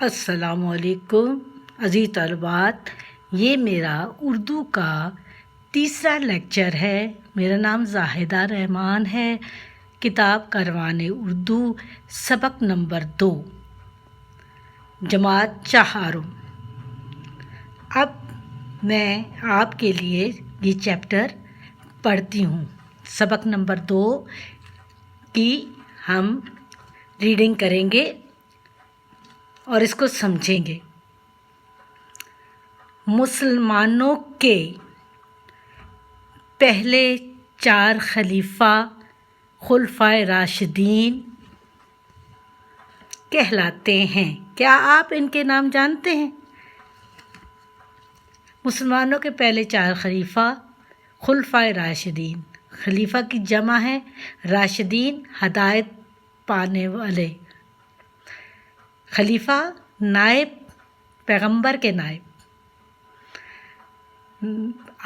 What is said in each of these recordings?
السلام علیکم عزیز طالبات، یہ میرا اردو کا تیسرا لیکچر ہے۔ میرا نام زاہدہ رحمان ہے۔ کتاب کاروان اردو، سبق نمبر 2، جماعت چہارم۔ اب میں آپ کے لیے یہ چیپٹر پڑھتی ہوں۔ سبق نمبر 2 کی ہم ریڈنگ کریں گے اور اس کو سمجھیں گے۔ مسلمانوں کے پہلے 4 خلفائے راشدین کہلاتے ہیں۔ کیا آپ ان کے نام جانتے ہیں؟ مسلمانوں کے پہلے 4 خلفائے راشدین، خلیفہ کی جمع ہے راشدین، ہدایت پانے والے۔ خلیفہ نائب، پیغمبر کے نائب،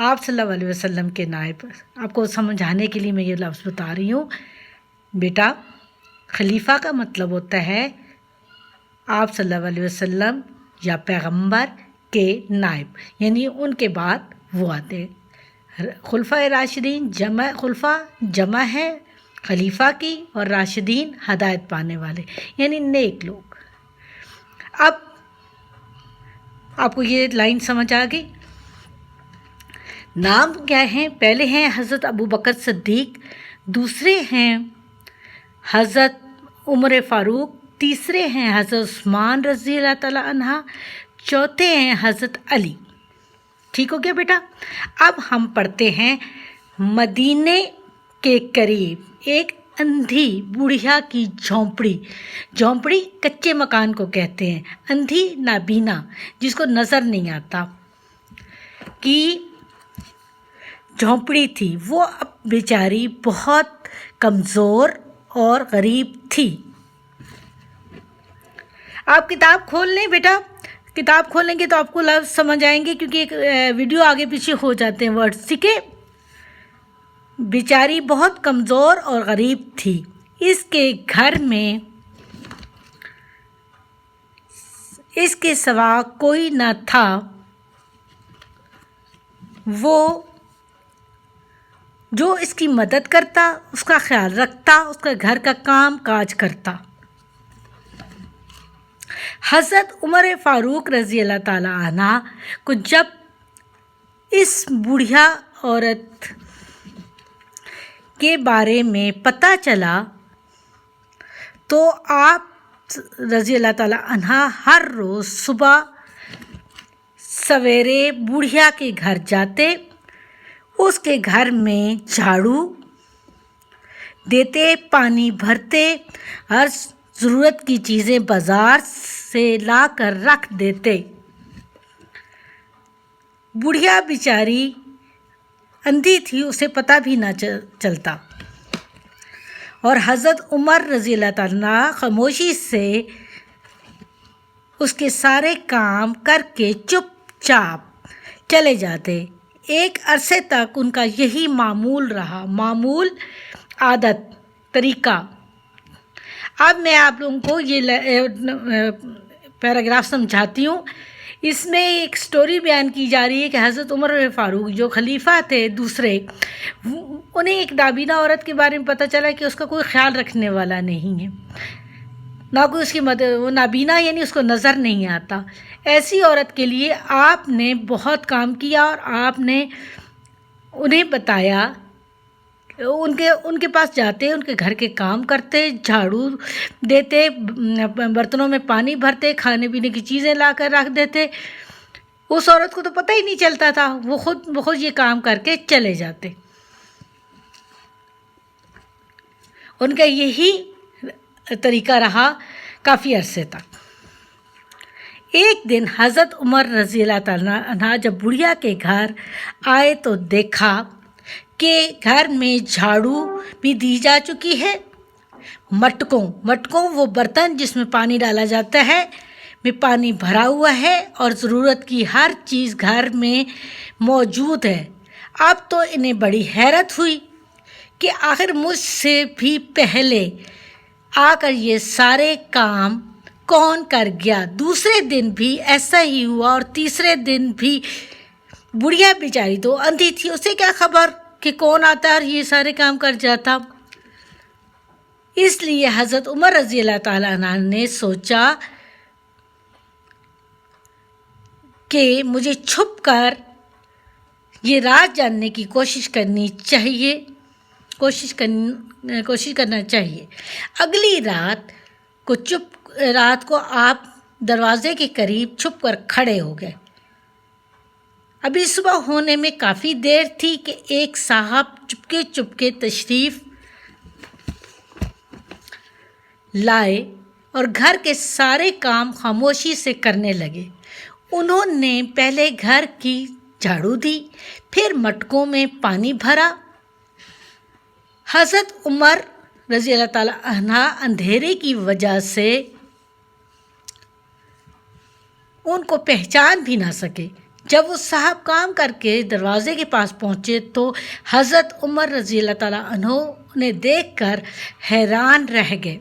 آپ صلی اللہ علیہ وسلم کے نائب۔ آپ کو سمجھانے کے لیے میں یہ لفظ بتا رہی ہوں بیٹا۔ خلیفہ کا مطلب ہوتا ہے آپ صلی اللہ علیہ وسلم یا پیغمبر کے نائب، یعنی ان کے بعد وہ آتے ہیں۔ خلفائے راشدین خلفہ جمع ہے خلیفہ کی، اور راشدین ہدایت پانے والے، یعنی نیک لوگ۔ اب آپ کو یہ لائن سمجھ آ گئی؟ نام کیا ہیں؟ پہلے ہیں حضرت ابوبکر صدیق، دوسرے ہیں حضرت عمر فاروق، تیسرے ہیں حضرت عثمان رضی اللہ تعالیٰ عنہ، چوتھے ہیں حضرت علی۔ ٹھیک ہو گیا بیٹا؟ اب ہم پڑھتے ہیں۔ مدینے کے قریب ایک اندھی بوڑھیا کی جھونپڑی کچے مکان کو کہتے ہیں، اندھی نابینا جس کو نظر نہیں آتا کی جھونپڑی تھی۔ وہ اب بیچاری بہت کمزور اور غریب تھی۔ آپ کتاب کھول لیں بیٹا، کتاب کھولیں گے تو آپ کو لفظ سمجھ آئیں گے، کیونکہ ایک ویڈیو آگے پیچھے ہو جاتے ہیں ورڈ۔ ٹھیک ہے؟ بیچاری بہت کمزور اور غریب تھی۔ اس کے گھر میں اس کے سوا کوئی نہ تھا۔ وہ جو اس کی مدد کرتا، اس کا خیال رکھتا، اس کا گھر کا کام کاج کرتا۔ حضرت عمر فاروق رضی اللہ تعالیٰ عنہ کو جب اس بوڑھیا عورت کے بارے میں پتہ چلا تو آپ رضی اللہ تعالیٰ عنہ ہر روز صبح سویرے بوڑھیا کے گھر جاتے، اس کے گھر میں جھاڑو دیتے، پانی بھرتے، ہر ضرورت کی چیزیں بازار سے لا کر رکھ دیتے۔ بوڑھیا بیچاری اندھی تھی، اسے پتہ بھی نہ چلتا، اور حضرت عمر رضی اللہ تعالیٰ خاموشی سے اس کے سارے کام کر کے چپ چاپ چلے جاتے۔ ایک عرصے تک ان کا یہی معمول رہا، عادت، طریقہ۔ اب میں آپ لوگوں کو یہ پیراگراف سمجھاتی ہوں۔ اس میں ایک سٹوری بیان کی جا رہی ہے کہ حضرت عمر فاروق جو خلیفہ تھے دوسرے، انہیں ایک نابینا عورت کے بارے میں پتہ چلا کہ اس کا کوئی خیال رکھنے والا نہیں ہے، نہ کوئی اس کی مدد، وہ نابینا یعنی اس کو نظر نہیں آتا۔ ایسی عورت کے لیے آپ نے بہت کام کیا، اور آپ نے انہیں بتایا، ان کے پاس جاتے، ان کے گھر کے کام کرتے، جھاڑو دیتے، برتنوں میں پانی بھرتے، کھانے پینے کی چیزیں لا کر رکھ دیتے۔ اس عورت کو تو پتہ ہی نہیں چلتا تھا، وہ خود بخود یہ کام کر کے چلے جاتے۔ ان کا یہی طریقہ رہا کافی عرصے تک۔ ایک دن حضرت عمر رضی اللہ تعالیٰ عنہ جب بڑھیا کے گھر آئے تو دیکھا کہ گھر میں جھاڑو بھی دی جا چکی ہے، مٹکوں وہ برتن جس میں پانی ڈالا جاتا ہے میں پانی بھرا ہوا ہے، اور ضرورت کی ہر چیز گھر میں موجود ہے۔ اب تو انہیں بڑی حیرت ہوئی کہ آخر مجھ سے بھی پہلے آ کر یہ سارے کام कौन कर गया। दूसरे दिन भी ऐसा ही हुआ और तीसरे दिन भी बुढ़िया बेचारी तो अंधी थी, उसे क्या खबर कि कौन आता और ये सारे काम कर जाता। इसलिए हज़रत उमर रज़ी अल्लाह ताला अन्हा ने सोचा कि मुझे छुप कर ये राज जानने की कोशिश करना चाहिए। अगली रात को आप दरवाजे के करीब छुप कर खड़े हो गए। अभी सुबह होने में काफ़ी देर थी कि एक साहब चुपके चुपके तशरीफ़ लाए और घर के सारे काम खामोशी से करने लगे। उन्होंने पहले घर की झाड़ू दी, फिर मटकों में पानी भरा। हज़रत उमर रज़ी अल्लाह ताला अन्हा अंधेरे की वजह से उनको पहचान भी ना सके। जब वो साहब काम करके दरवाजे के पास पहुँचे तो हज़रत उमर रज़ी अल्लाह ताला अन्हो ने देखकर हैरान रह गए।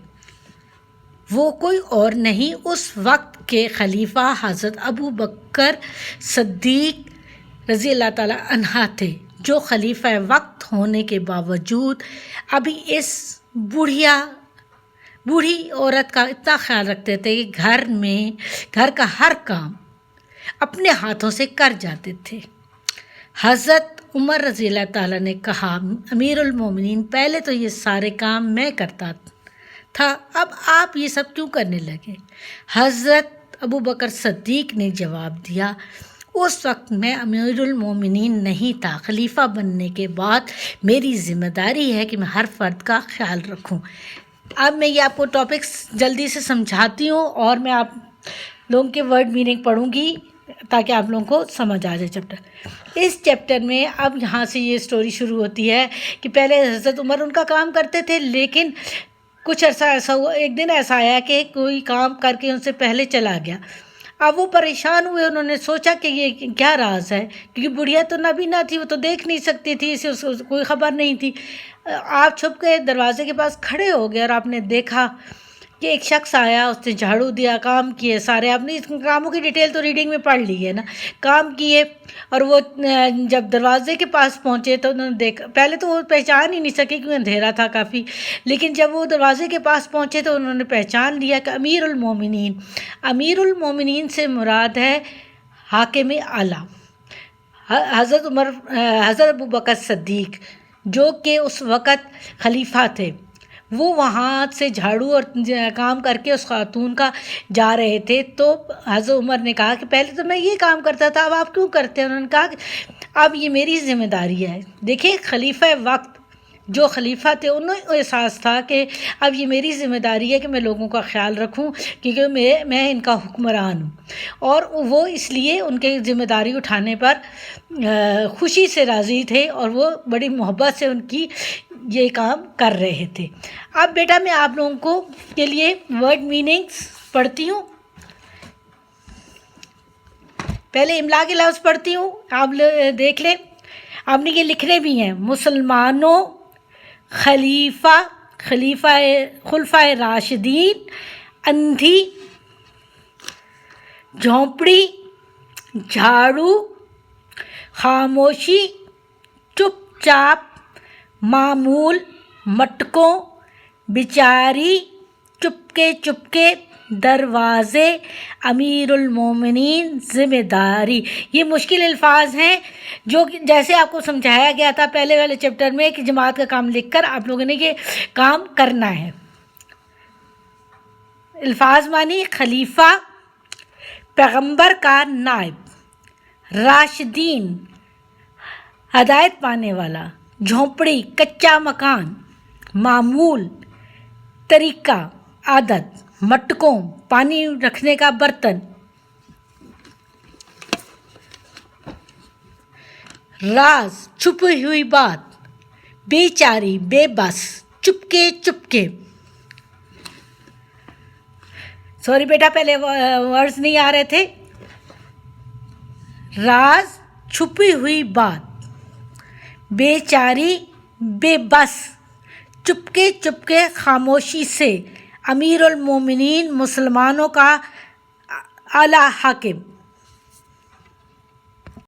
वो कोई और नहीं, उस वक्त के खलीफा हज़रत अबू बकर सिद्दीक़ रज़ी अल्लाह ताला अन्हा थे, जो खलीफा वक्त होने के बावजूद अभी इस बूढ़ी औरत का इतना ख्याल रखते थे कि घर का हर काम अपने हाथों से कर जाते थे। हज़रत उमर रज़ी अल्लाह ताला ने कहा, अमीरुल मोमिनीन, पहले तो ये सारे काम मैं करता था, अब आप ये सब क्यों करने लगे? हज़रत अबू बकर सिद्दीक़ ने जवाब दिया, उस वक्त मैं अमीरुल मोमिनीन नहीं था। खलीफा बनने के बाद मेरी ज़िम्मेदारी है कि मैं हर फ़र्द का ख्याल रखूं। अब मैं ये आपको टॉपिक्स जल्दी से समझाती हूँ और मैं आप लोगों के वर्ड मीनिंग पढ़ूँगी ताकि आप लोगों को समझ आ जाए चैप्टर। इस चैप्टर में अब यहाँ से ये स्टोरी शुरू होती है कि पहले हज़रत उमर उनका काम करते थे, लेकिन कुछ अर्सा ऐसा हुआ, एक दिन ऐसा आया कि कोई काम करके उनसे पहले चला गया। अब वो परेशान हुए, उन्होंने सोचा कि ये क्या राज है, क्योंकि बुढ़िया तो नबीना थी, वो तो देख नहीं सकती थी, इसे उसको कोई ख़बर नहीं थी। आप छुप के दरवाजे के पास खड़े हो गए और आपने देखा कि एक शख्स आया, उसने झाड़ू दिया, काम किए सारे। आपने इस कामों की डिटेल तो रीडिंग में पढ़ ली है ना। काम किए और वो जब दरवाजे के पास पहुँचे तो उन्होंने देखा, पहले तो वो पहचान ही नहीं सके क्योंकि अंधेरा था काफ़ी, लेकिन जब वो दरवाजे के पास पहुँचे तो उन्होंने पहचान लिया कि अमीरुल मोमिनीन से मुराद है हाकिम आला हज़रत अबू बकर सिद्दीक़, जो कि उस वक़्त खलीफा थे। वो वहाँ से झाड़ू और काम करके उस खातून का जा रहे थे, तो हज़रत उमर ने कहा कि पहले तो मैं ये काम करता था, अब आप क्यों करते हैं? उन्होंने कहा कि अब ये मेरी ज़िम्मेदारी है। देखिए, खलीफा वक्त जो खलीफा थे उन्हें एहसास था कि अब ये मेरी ज़िम्मेदारी है कि मैं लोगों का ख्याल रखूं, क्योंकि मैं इनका हुक्मरान हूँ, और वो इसलिए उनके ज़िम्मेदारी उठाने पर खुशी से राज़ी थे और वो बड़ी मोहब्बत से उनकी ये काम कर रहे थे। अब बेटा मैं आप लोगों को के लिए वर्ड मीनिंग्स पढ़ती हूँ। पहले इमला के लफ्ज़ पढ़ती हूँ, आप देख लें, आपने ये लिखने भी हैं। मुसलमानों, खुलफाए राशिदीन, अंधी, झोंपड़ी, झाड़ू, खामोशी, चुपचाप, मामूल, मटकों, बिचारी, चुपके चुपके, दरवाज़े, अमीरुल मोमिनीन, ज़िम्मेदारी। ये मुश्किल अल्फाज हैं जो कि जैसे आपको समझाया गया था पहले वाले चैप्टर में कि जमात का काम लिखकर आप लोगों ने ये काम करना है। अल्फाज मानी, खलीफा, पैगंबर का नायब, राशिदीन, हदायत पाने वाला, झोंपड़ी, कच्चा मकान, मामूल, तरीका, आदत, मटकों, पानी रखने का बर्तन, राज, छुपी हुई बात, बेचारी, बेबस, चुपके चुपके। सॉरी बेटा, पहले वर्ड्स नहीं आ रहे थे। राज, छुपी हुई बात, बेचारी, बेबस, चुपके चुपके, खामोशी से, امیر المومنین مسلمانوں کا اعلیٰ حاکم،